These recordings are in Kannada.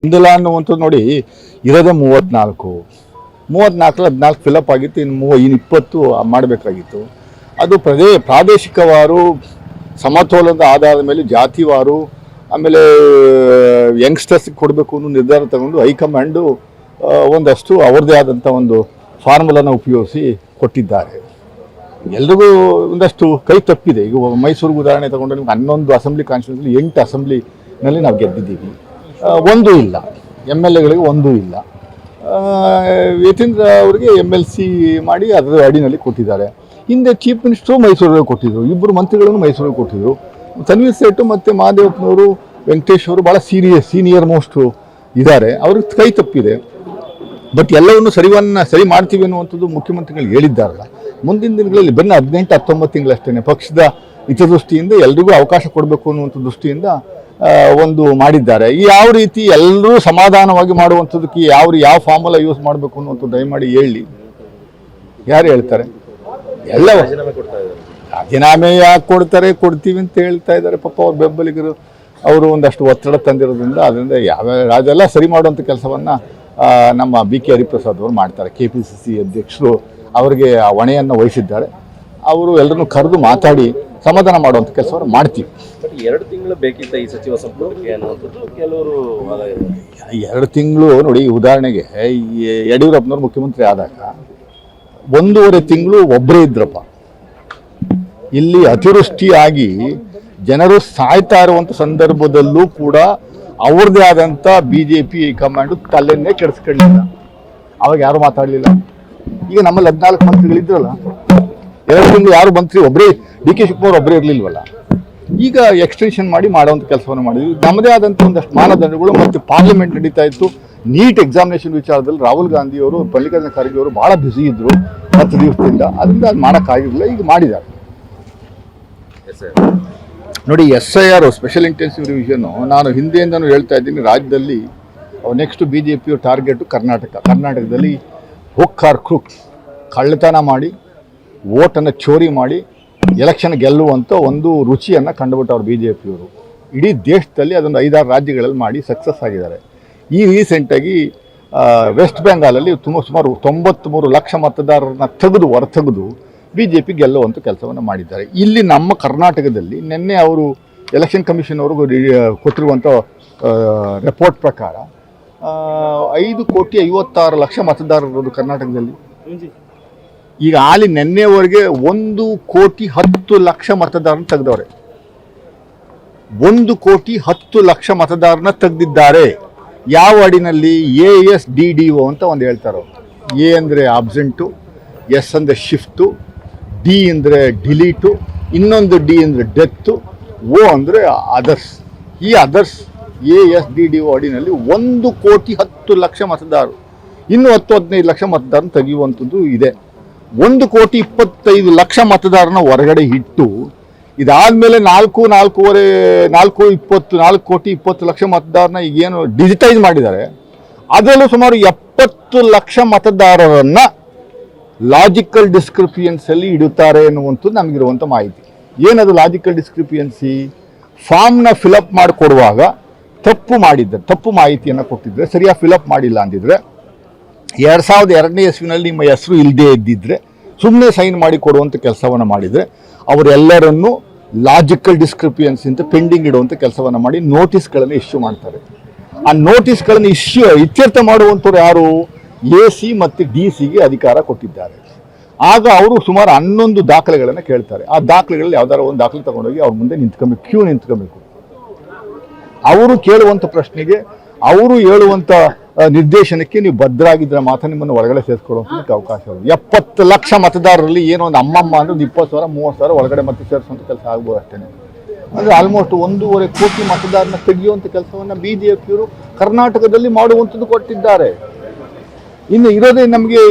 ಗೊಂದಲ ಅನ್ನುವಂಥದ್ದು ನೋಡಿ, ಇರೋದೇ 34 14 ಫಿಲಪ್ ಆಗಿತ್ತು. ಇನ್ನು 20 ಮಾಡಬೇಕಾಗಿತ್ತು. ಅದು ಪ್ರಾದೇಶಿಕವಾರು ಸಮತೋಲನದ ಆಧಾರದ ಮೇಲೆ ಜಾತಿವಾರು ಆಮೇಲೆ ಯಂಗ್ಸ್ಟರ್ಸ್ಗೆ ಕೊಡಬೇಕು ಅನ್ನೋ ನಿರ್ಧಾರ ತಗೊಂಡು ಹೈಕಮಾಂಡು ಒಂದಷ್ಟು ಅವ್ರದ್ದೇ ಆದಂಥ ಒಂದು ಫಾರ್ಮುಲಾನ ಉಪಯೋಗಿಸಿ ಕೊಟ್ಟಿದ್ದಾರೆ. ಎಲ್ರಿಗೂ ಒಂದಷ್ಟು ಕೈ ತಪ್ಪಿದೆ. ಈಗ ಮೈಸೂರಿಗೆ ಉದಾಹರಣೆ ತಗೊಂಡ್ರೆ ನಿಮ್ಗೆ 11 ಅಸೆಂಬ್ಲಿ ಕಾನ್ಸ್ಟಿಟ್ಯೂನ್ಸಿಲಿ 8 ಅಸೆಂಬ್ಲಿನಲ್ಲಿ ನಾವು ಗೆದ್ದಿದ್ದೀವಿ. ಒಂದೂ ಇಲ್ಲ, MLAಗಳಿಗೆ ಒಂದೂ ಇಲ್ಲ. ಯತೀಂದ್ರ ಅವರಿಗೆ MLC ಮಾಡಿ ಅದರ ಅಡಿನಲ್ಲಿ ಕೊಟ್ಟಿದ್ದಾರೆ. ಹಿಂದೆ ಚೀಫ್ ಮಿನಿಸ್ಟ್ರು ಮೈಸೂರಿಗೆ ಕೊಟ್ಟಿದ್ರು, 2 ಮಂತ್ರಿಗಳನ್ನು ಮೈಸೂರಿಗೆ ಕೊಟ್ಟಿದ್ರು. ತನ್ವೀರ್ ಸೇಠ್ ಮತ್ತು ಮಹಾದೇವಪ್ಪನವರು, ವೆಂಕಟೇಶ್ ಅವರು ಭಾಳ ಸೀನಿಯರ್ ಮೋಸ್ಟು ಇದ್ದಾರೆ. ಅವ್ರಿಗೆ ಕೈ ತಪ್ಪಿದೆ. ಬಟ್ ಎಲ್ಲವನ್ನು ಸರಿ ಮಾಡ್ತೀವಿ ಅನ್ನುವಂಥದ್ದು ಮುಖ್ಯಮಂತ್ರಿಗಳು ಹೇಳಿದ್ದಾರಲ್ಲ. ಮುಂದಿನ ದಿನಗಳಲ್ಲಿ ಬರೀ 18-19 ತಿಂಗಳಷ್ಟೇ ಪಕ್ಷದ ಹಿತದೃಷ್ಟಿಯಿಂದ ಎಲ್ರಿಗೂ ಅವಕಾಶ ಕೊಡಬೇಕು ಅನ್ನುವಂಥ ದೃಷ್ಟಿಯಿಂದ ಒಂದು ಮಾಡಿದ್ದಾರೆ. ಯಾವ ರೀತಿ ಎಲ್ಲರೂ ಸಮಾಧಾನವಾಗಿ ಮಾಡುವಂಥದ್ದಕ್ಕೆ ಯಾವ ಫಾರ್ಮುಲಾ ಯೂಸ್ ಮಾಡಬೇಕು ಅನ್ನುವಂಥದ್ದು ದಯಮಾಡಿ ಹೇಳಿ. ಯಾರು ಹೇಳ್ತಾರೆ? ಎಲ್ಲ ರಾಜೀನಾಮೆ ಯಾಕೆ ಕೊಡ್ತೀವಿ ಅಂತ ಹೇಳ್ತಾ ಇದ್ದಾರೆ. ಪಾಪ ಅವ್ರ ಬೆಂಬಲಿಗರು ಅವರು ಒಂದಷ್ಟು ಒತ್ತಡ ತಂದಿರೋದ್ರಿಂದ ಅದರಿಂದ ಅದೆಲ್ಲ ಸರಿ ಮಾಡುವಂಥ ಕೆಲಸವನ್ನು ನಮ್ಮ BK ಹರಿಪ್ರಸಾದ್ ಅವರು ಮಾಡ್ತಾರೆ. KPCC ಅಧ್ಯಕ್ಷರು ಅವರಿಗೆ ಆ ಹೊಣೆಯನ್ನು ವಹಿಸಿದ್ದಾರೆ. ಅವರು ಎಲ್ಲರನ್ನು ಕರೆದು ಮಾತಾಡಿ ಸಮಾಧಾನ ಮಾಡುವಂಥ ಕೆಲಸವನ್ನು ಮಾಡ್ತೀವಿ. 2 ತಿಂಗಳು ಬೇಕಿತ್ತ ಈ ಸಚಿವ ಸಂಪುಟಕ್ಕೆ ಅನ್ನುವಂಥದ್ದು ಕೆಲವರು 2 ತಿಂಗಳು ನೋಡಿ. ಉದಾಹರಣೆಗೆ ಯಡಿಯೂರಪ್ಪನವ್ರು ಮುಖ್ಯಮಂತ್ರಿ ಆದಾಗ 1.5 ತಿಂಗಳು ಒಬ್ಬರೇ ಇದ್ರಪ್ಪ. ಇಲ್ಲಿ ಅತಿವೃಷ್ಟಿಯಾಗಿ ಜನರು ಸಾಯ್ತಾ ಇರುವಂಥ ಸಂದರ್ಭದಲ್ಲೂ ಕೂಡ ಅವ್ರದ್ದೇ ಆದಂಥ BJP ಕಮಾಂಡು ತಲೆಯನ್ನೇ ಕೆಡಿಸ್ಕೊಳ್ಳಿಲ್ಲ. ಅವಾಗ ಯಾರು ಮಾತಾಡಲಿಲ್ಲ. ಈಗ ನಮ್ಮಲ್ಲಿ 14 ಮಂತ್ರಿಗಳಿದ್ರಲ್ಲ, 2 ತಿಂಗಳು ಯಾರು ಮಂತ್ರಿ ಒಬ್ಬರೇ DK ಶಿವಕುಮಾರ್ ಒಬ್ಬರೇ ಇರಲಿಲ್ವಲ್ಲ. ಈಗ ಎಕ್ಸ್ಟೆನ್ಷನ್ ಮಾಡಿ ಮಾಡುವಂಥ ಕೆಲಸವನ್ನು ಮಾಡಿದ್ವಿ. ನಮ್ಮದೇ ಆದಂಥ ಒಂದಷ್ಟು ಮಾನದಂಡಗಳು ಮತ್ತು ಪಾರ್ಲಿಮೆಂಟ್ ನಡೀತಾ ಇತ್ತು. ನೀಟ್ ಎಕ್ಸಾಮಿನೇಷನ್ ವಿಚಾರದಲ್ಲಿ ರಾಹುಲ್ ಗಾಂಧಿ ಅವರು, ಮಲ್ಲಿಕಾರ್ಜುನ ಖರ್ಗೆ ಅವರು ಭಾಳ ಬ್ಯುಸಿ ಇದ್ದರು 10 ದಿವಸದಿಂದ. ಅದರಿಂದ ಅದು ಮಾಡೋಕ್ಕಾಗಿರಲಿಲ್ಲ. ಈಗ ಮಾಡಿದ್ದಾರೆ ನೋಡಿ. SIR ಸ್ಪೆಷಲ್ ಇಂಟೆನ್ಸಿವ್ ರಿವಿಷನ್ನು ನಾನು ಹಿಂದೆಯಿಂದನೂ ಹೇಳ್ತಾ ಇದ್ದೀನಿ. ರಾಜ್ಯದಲ್ಲಿ ನೆಕ್ಸ್ಟ್ BJP ಟಾರ್ಗೆಟು ಕರ್ನಾಟಕದಲ್ಲಿ ಹುಕ್ಕಾರ್ ಕ್ರೂಕ್ ಕಳ್ಳತನ ಮಾಡಿ ವೋಟನ್ನು ಚೋರಿ ಮಾಡಿ ಎಲೆಕ್ಷನ್ ಗೆಲ್ಲುವಂಥ ಒಂದು ರುಚಿಯನ್ನು ಕಂಡುಬಿಟ್ಟವ್ರು BJPಯವರು. ಇಡೀ ದೇಶದಲ್ಲಿ ಅದೊಂದು 5-6 ರಾಜ್ಯಗಳಲ್ಲಿ ಮಾಡಿ ಸಕ್ಸಸ್ ಆಗಿದ್ದಾರೆ. ಈ ರೀಸೆಂಟಾಗಿ ವೆಸ್ಟ್ ಬೆಂಗಾಲಲ್ಲಿ ಸುಮಾರು 93 ಲಕ್ಷ ಮತದಾರರನ್ನ ಹೊರತೆಗೆದು BJP ಗೆಲ್ಲುವಂಥ ಕೆಲಸವನ್ನು ಮಾಡಿದ್ದಾರೆ. ಇಲ್ಲಿ ನಮ್ಮ ಕರ್ನಾಟಕದಲ್ಲಿ ನಿನ್ನೆ ಅವರು ಎಲೆಕ್ಷನ್ ಕಮಿಷನ್ ಅವ್ರಿಗೂ ಕೊಟ್ಟಿರುವಂಥ ರಿಪೋರ್ಟ್ ಪ್ರಕಾರ 5,56,00,000 ಮತದಾರರು ಕರ್ನಾಟಕದಲ್ಲಿ. ಈಗ ನಿನ್ನೆವರೆಗೆ 1,10,00,000 ಮತದಾರನ ತೆಗೆದವ್ರೆ. 1,10,00,000 ಮತದಾರನ ತೆಗೆದಿದ್ದಾರೆ. ಯಾವ ಅಡಿನಲ್ಲಿ? ASDDO ಅಂತ ಒಂದು ಹೇಳ್ತಾರೋ. A ಅಂದರೆ ಆಬ್ಸೆಂಟು, S ಅಂದರೆ ಶಿಫ್ಟು, D ಅಂದರೆ ಡಿಲೀಟು, ಇನ್ನೊಂದು D ಅಂದರೆ ಡೆತ್ತು, O ಅಂದರೆ ಅದರ್ಸ್. ಈ ಅದರ್ಸ್ ASDDO ಅಡಿನಲ್ಲಿ 1,10,00,000 ಮತದಾರರು, ಇನ್ನೂ 10-15 ಲಕ್ಷ ಮತದಾರನ ತೆಗೆಯುವಂಥದ್ದು ಇದೆ. 1,25,00,000 ಮತದಾರನ ಹೊರಗಡೆ ಇಟ್ಟು ಇದಾದಮೇಲೆ 4,20,00,000 ಮತದಾರನ ಈಗೇನು ಡಿಜಿಟೈಸ್ ಮಾಡಿದ್ದಾರೆ. ಅದರಲ್ಲೂ ಸುಮಾರು 70 ಲಕ್ಷ ಮತದಾರರನ್ನು ಲಾಜಿಕಲ್ ಡಿಸ್ಕ್ರಿಪಿಯನ್ಸಿಯಲ್ಲಿ ಇಡುತ್ತಾರೆ ಎನ್ನುವಂಥದ್ದು ನಮಗಿರುವಂಥ ಮಾಹಿತಿ. ಏನದು ಲಾಜಿಕಲ್ ಡಿಸ್ಕ್ರಿಪಿಯನ್ಸಿ? ಫಾರ್ಮ್ನ ಫಿಲಪ್ ಮಾಡಿಕೊಡುವಾಗ ತಪ್ಪು ಮಾಹಿತಿಯನ್ನು ಕೊಟ್ಟಿದ್ದರೆ, ಸರಿಯಾಗಿ ಫಿಲಪ್ ಮಾಡಿಲ್ಲ ಅಂದಿದ್ರೆ, 2002ನೇ ಇಸ್ವಿನಲ್ಲಿ ನಿಮ್ಮ ಹೆಸರು ಇಲ್ಲದೇ ಇದ್ದಿದ್ರೆ ಸುಮ್ಮನೆ ಸೈನ್ ಮಾಡಿ ಕೊಡುವಂಥ ಕೆಲಸವನ್ನು ಮಾಡಿದರೆ ಅವರೆಲ್ಲರನ್ನೂ ಲಾಜಿಕಲ್ ಡಿಸ್ಕ್ರಿಪಿಯನ್ಸಿ ಅಂತ ಪೆಂಡಿಂಗ್ ಇಡುವಂಥ ಕೆಲಸವನ್ನು ಮಾಡಿ ನೋಟಿಸ್ಗಳನ್ನು ಇಶ್ಯೂ ಮಾಡ್ತಾರೆ. ಆ ನೋಟಿಸ್ಗಳನ್ನು ಇತ್ಯರ್ಥ ಮಾಡುವಂಥವ್ರು ಯಾರು? AC ಮತ್ತು DCಗೆ ಅಧಿಕಾರ ಕೊಟ್ಟಿದ್ದಾರೆ. ಆಗ ಅವರು ಸುಮಾರು 11 ದಾಖಲೆಗಳನ್ನು ಕೇಳ್ತಾರೆ. ಆ ದಾಖಲೆಗಳಲ್ಲಿ ಯಾವ್ದಾರು ಒಂದು ದಾಖಲೆ ತಗೊಂಡೋಗಿ ಅವ್ರ ಮುಂದೆ ನಿಂತ್ಕೊಬೇಕು. ಅವರು ಕೇಳುವಂಥ ಪ್ರಶ್ನೆಗೆ, ಅವರು ಹೇಳುವಂಥ ನಿರ್ದೇಶನಕ್ಕೆ ನೀವು ಬದ್ಧರಾಗಿದ್ದರೆ ಮಾತ್ರ ನಿಮ್ಮನ್ನು ಒಳಗಡೆ ಸೇರಿಸ್ಕೊಳ್ಳೋಕ್ಕೆ ಅವಕಾಶ ಇದೆ. 70 ಲಕ್ಷ ಮತದಾರರಲ್ಲಿ ಏನೋ ಒಂದು ಅಮ್ಮಮ್ಮ ಅಂದರೆ 20,000-30,000 ಒಳಗಡೆ ಮತ್ತೆ ಸೇರಿಸುವಂಥ ಕೆಲಸ ಆಗ್ಬೋದು ಅಷ್ಟೇ. ಅಂದರೆ ಆಲ್ಮೋಸ್ಟ್ 1.5 ಕೋಟಿ ಮತದಾರನ ತೆಗೆಯುವಂಥ ಕೆಲಸವನ್ನು BJPಯವರು ಕರ್ನಾಟಕದಲ್ಲಿ ಮಾಡುವಂಥದ್ದು ಕೊಟ್ಟಿದ್ದಾರೆ. ಇನ್ನು ಇರೋದೇ ನಮಗೆ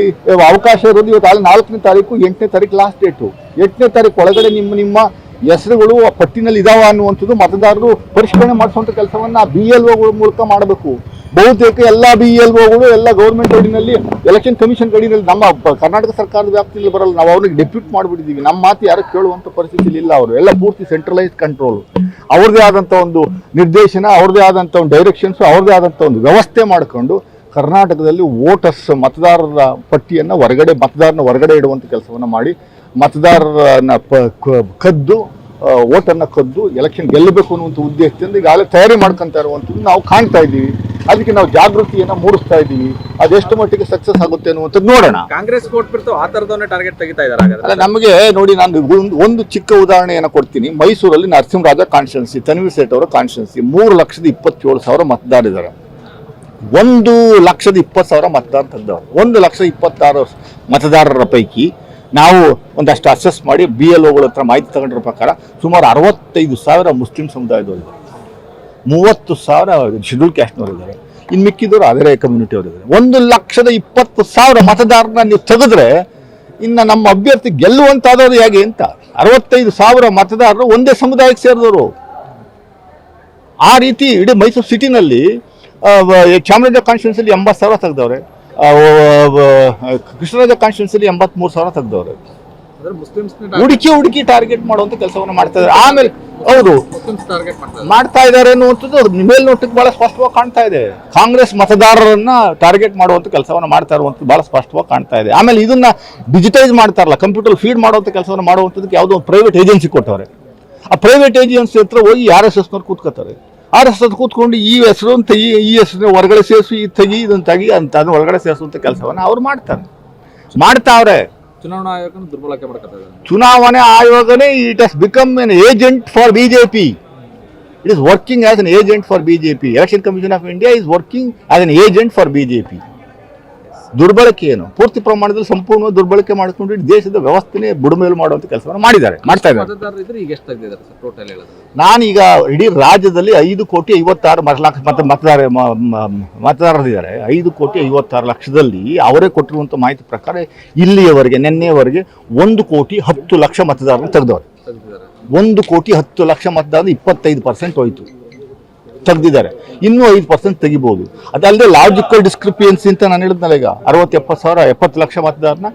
ಅವಕಾಶ ಇರೋದು ಇವತ್ತು 4ನೇ ತಾರೀಕು, 8ನೇ ತಾರೀಕು ಲಾಸ್ಟ್ ಡೇಟು. 8ನೇ ತಾರೀಕು ಒಳಗಡೆ ನಿಮ್ಮ ಹೆಸರುಗಳು ಪಟ್ಟಿನಲ್ಲಿ ಇದಾವ ಅನ್ನುವಂಥದ್ದು ಮತದಾರರು ಪರಿಷ್ಕರಣೆ ಮಾಡಿಸುವಂಥ ಕೆಲಸವನ್ನು BLOಗಳ ಮೂಲಕ ಮಾಡಬೇಕು. ಬಹುತೇಕ ಎಲ್ಲ BLOಗಳು ಎಲ್ಲ ಗೌರ್ಮೆಂಟ್ ಅಡಿನಲ್ಲಿ ಎಲೆಕ್ಷನ್ ಕಮಿಷನ್ ಅಡಿನಲ್ಲಿ ನಮ್ಮ ಕರ್ನಾಟಕ ಸರ್ಕಾರದ ವ್ಯಾಪ್ತಿಯಲ್ಲಿ ಬರಲ್ಲ. ನಾವು ಅವ್ರಿಗೆ ಡೆಪ್ಯೂಟ್ ಮಾಡಿಬಿಟ್ಟಿದ್ದೀವಿ. ನಮ್ಮ ಮಾತು ಯಾರು ಕೇಳುವಂಥ ಪರಿಸ್ಥಿತಿಯಲ್ಲಿ ಇಲ್ಲ. ಅವರು ಎಲ್ಲ ಪೂರ್ತಿ ಸೆಂಟ್ರಲೈಸ್ ಕಂಟ್ರೋಲ್, ಅವ್ರದ್ದೇ ಆದಂಥ ಒಂದು ನಿರ್ದೇಶನ, ಅವ್ರದ್ದೇ ಆದಂಥ ಒಂದು ಡೈರೆಕ್ಷನ್ಸು, ಅವ್ರದ್ದೇ ಆದಂಥ ಒಂದು ವ್ಯವಸ್ಥೆ ಮಾಡಿಕೊಂಡು ಕರ್ನಾಟಕದಲ್ಲಿ ವೋಟರ್ಸ್ ಮತದಾರರ ಪಟ್ಟಿಯನ್ನು ಮತದಾರನ ಹೊರಗಡೆ ಇಡುವಂಥ ಕೆಲಸವನ್ನು ಮಾಡಿ ಮತದಾರರನ್ನ ಕದ್ದು ವೋಟನ್ನು ಕದ್ದು ಎಲೆಕ್ಷನ್ ಗೆಲ್ಲಬೇಕು ಅನ್ನುವಂಥ ಉದ್ದೇಶದಿಂದ ಈಗಾಗಲೇ ತಯಾರಿ ಮಾಡ್ಕೊತಾ ಇರುವಂಥದ್ದು ನಾವು ಕಾಣ್ತಾ ಇದ್ದೀವಿ. ಅದಕ್ಕೆ ನಾವು ಜಾಗೃತಿಯನ್ನು ಮೂಡಿಸ್ತಾ ಇದ್ದೀವಿ. ಅದೆಷ್ಟು ಮಟ್ಟಿಗೆ ಸಕ್ಸಸ್ ಆಗುತ್ತೆ ಅನ್ನುವಂಥದ್ದು ನೋಡೋಣ. ಕಾಂಗ್ರೆಸ್ ಕೊಟ್ಬಿಟ್ಟು ಆ ಥರದವನ್ನೇ ಟಾರ್ಗೆಟ್ ತೆಗಿತಾ ಇದ್ದಾರೆ. ಅಲ್ಲ, ನಮಗೆ ನೋಡಿ, ನಾನು ಒಂದು ಚಿಕ್ಕ ಉದಾಹರಣೆಯನ್ನು ಕೊಡ್ತೀನಿ. ಮೈಸೂರಲ್ಲಿ ನರಸಿಂಹರಾಜ ಕಾನ್ಸ್ಟಿಟ್ಯೂನ್ಸಿ, ತನ್ವೀರ್ ಸೇಠ್ ಅವರ ಕಾನ್ಸ್ಟಿಟ್ಯೂನ್ಸಿ 3,27,000 ಮತದಾರಿದ್ದಾರೆ. 1,20,000 ಮತದಾರ ತೆಗೆದವರು. 1,26,000 ಮತದಾರರ ಪೈಕಿ ನಾವು ಒಂದಷ್ಟು ಅಸೆಸ್ ಮಾಡಿ BLOಗಳ ಹತ್ರ ಮಾಹಿತಿ ತಗೊಂಡಿರೋ ಪ್ರಕಾರ ಸುಮಾರು 65,000 ಮುಸ್ಲಿಂ ಸಮುದಾಯದವರಿದ್ದಾರೆ, 30,000 ಶೆಡ್ಯೂಲ್ ಕ್ಯಾಸ್ಟ್ನವರಿದ್ದಾರೆ, ಇನ್ನು ಮಿಕ್ಕಿದವರು ಅದರೇ ಕಮ್ಯುನಿಟಿ ಅವರಿದ್ದಾರೆ. 1,20,000 ಮತದಾರರನ್ನ ನೀವು ತೆಗೆದ್ರೆ ಇನ್ನು ನಮ್ಮ ಅಭ್ಯರ್ಥಿ ಗೆಲ್ಲುವಂತಾದವರು ಹೇಗೆ ಅಂತ. 65,000 ಮತದಾರರು ಒಂದೇ ಸಮುದಾಯಕ್ಕೆ ಸೇರಿದವರು. ಆ ರೀತಿ ಇಡೀ ಮೈಸೂರು ಸಿಟಿನಲ್ಲಿ ಚಾಮರಾಜ ಕಾನ್ಸ್ಟಿಟ್ಯೂನ್ಸಿಲಿ 80,000 ತೆಗೆದವ್ರೆ, ಕೃಷ್ಣರಾಜ ಕಾನ್ಸ್ಟಿಟ್ಯೂನ್ಸಿಲಿ 83,000 ತೆಗೆದವ್ರೆ. ಹುಡುಕಿ ಟಾರ್ಗೆಟ್ ಮಾಡುವಂತ ಕೆಲಸವನ್ನು ಮಾಡ್ತಾ ಇದ್ದಾರೆ. ಆಮೇಲೆ ಹೌದು ಮಾಡ್ತಾ ಇದ್ದಾರೆ ಅನ್ನುವಂಥದ್ದು ಮೇಲ್ನೋಟಕ್ಕೆ ಬಹಳ ಸ್ಪಷ್ಟವಾಗಿ ಕಾಣ್ತಾ ಇದೆ. ಕಾಂಗ್ರೆಸ್ ಮತದಾರರನ್ನ ಟಾರ್ಗೆಟ್ ಮಾಡುವಂತ ಕೆಲಸವನ್ನು ಮಾಡ್ತಾ ಇರುವಂಥದ್ದು ಬಹಳ ಸ್ಪಷ್ಟವಾಗಿ ಕಾಣ್ತಾ ಇದೆ. ಆಮೇಲೆ ಇದನ್ನ ಡಿಜಿಟೈಸ್ ಮಾಡ್ತಾರಲ್ಲ, ಕಂಪ್ಯೂಟರ್ ಫೀಡ್ ಮಾಡುವಂತ ಕೆಲಸವನ್ನು ಮಾಡುವಂಥದ್ದಕ್ಕೆ ಯಾವುದೋ ಒಂದು ಪ್ರೈವೇಟ್ ಏಜೆನ್ಸಿ ಕೊಟ್ಟವ್ರೆ. ಆ ಪ್ರೈವೇಟ್ ಏಜೆನ್ಸಿ ಹತ್ರ ಹೋಗಿ RSSನವ್ರು ಕೂತ್ಕೋತಾರೆ. RSS ಕೂತ್ಕೊಂಡು ಈ ಹೆಸರು ಅಂತ ಈ ಹೆಸರು ಹೊರಗಡೆ ಸೇರಿಸು, ಈ ತೆಗಿ ಇದನ್ನು ತೆಗಿ ಅಂತ ಅದನ್ನ ಹೊರಗಡೆ ಸೇರಿಸುವಂತ ಕೆಲಸವನ್ನು ಅವ್ರು ಮಾಡ್ತಾವ್ರೆ. ಚುನಾವಣಾ ಆಯೋಗನ ದುರ್ಬಳಕೆ ಮಾಡ್ಕೊತಾರೆ. ಚುನಾವಣೆ ಆಯೋಗನೇ it has become an agent for BJP. It is working as an agent for BJP. Election commission of India is working as an agent for BJP. ದುರ್ಬಳಕೆ ಏನು, ಪೂರ್ತಿ ಪ್ರಮಾಣದಲ್ಲಿ ಸಂಪೂರ್ಣ ದುರ್ಬಳಕೆ ಮಾಡಿಕೊಂಡು ದೇಶದ ವ್ಯವಸ್ಥೆನೇ ಬುಡಮೇಲು ಮಾಡುವಂತ ಕೆಲಸವನ್ನು ಮಾಡ್ತಾ ಇದ್ದಾರೆ. ನಾನೀಗ ಇಡೀ ರಾಜ್ಯದಲ್ಲಿ 5,56,00,000 ಮತದಾರರಿದ್ದಾರೆ. 5,56,00,000ದಲ್ಲಿ ಅವರೇ ಕೊಟ್ಟಿರುವಂಥ ಮಾಹಿತಿ ಪ್ರಕಾರ ಇಲ್ಲಿಯವರೆಗೆ ನಿನ್ನೆಯವರೆಗೆ 1,10,00,000 ಮತದಾರರು ತೆಗೆದವರು. 1,10,00,000 ಮತದಾರರು 25% ಹೋಯಿತು, ತೆಗೆದಿದ್ದಾರೆ. ಇನ್ನೂ 5% ತೆಗಿಬಹುದು. ಅದಲ್ಲದೆ ಲಾಜಿಕಲ್ ಡಿಸ್ಕ್ರಿಪಿಯನ್ಸಿ ಅಂತ ನಾನು ಹೇಳಿದ್ನಲ್ಲ, ಈಗ 60-70 ಲಕ್ಷ ಮತದಾರನ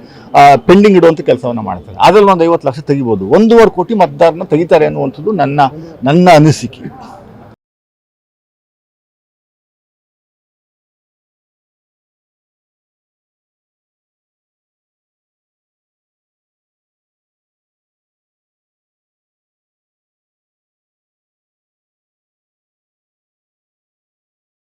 ಪೆಂಡಿಂಗ್ ಇಡುವಂಥ ಕೆಲಸವನ್ನು ಮಾಡ್ತಾರೆ. ಅದರಲ್ಲಿ ಒಂದು 50 ಲಕ್ಷ ತೆಗಿಬಹುದು. 1.25 ಕೋಟಿ ಮತದಾರನ ತೆಗಿತಾರೆ ಅನ್ನುವಂಥದ್ದು ನನ್ನ ಅನಿಸಿಕೆ.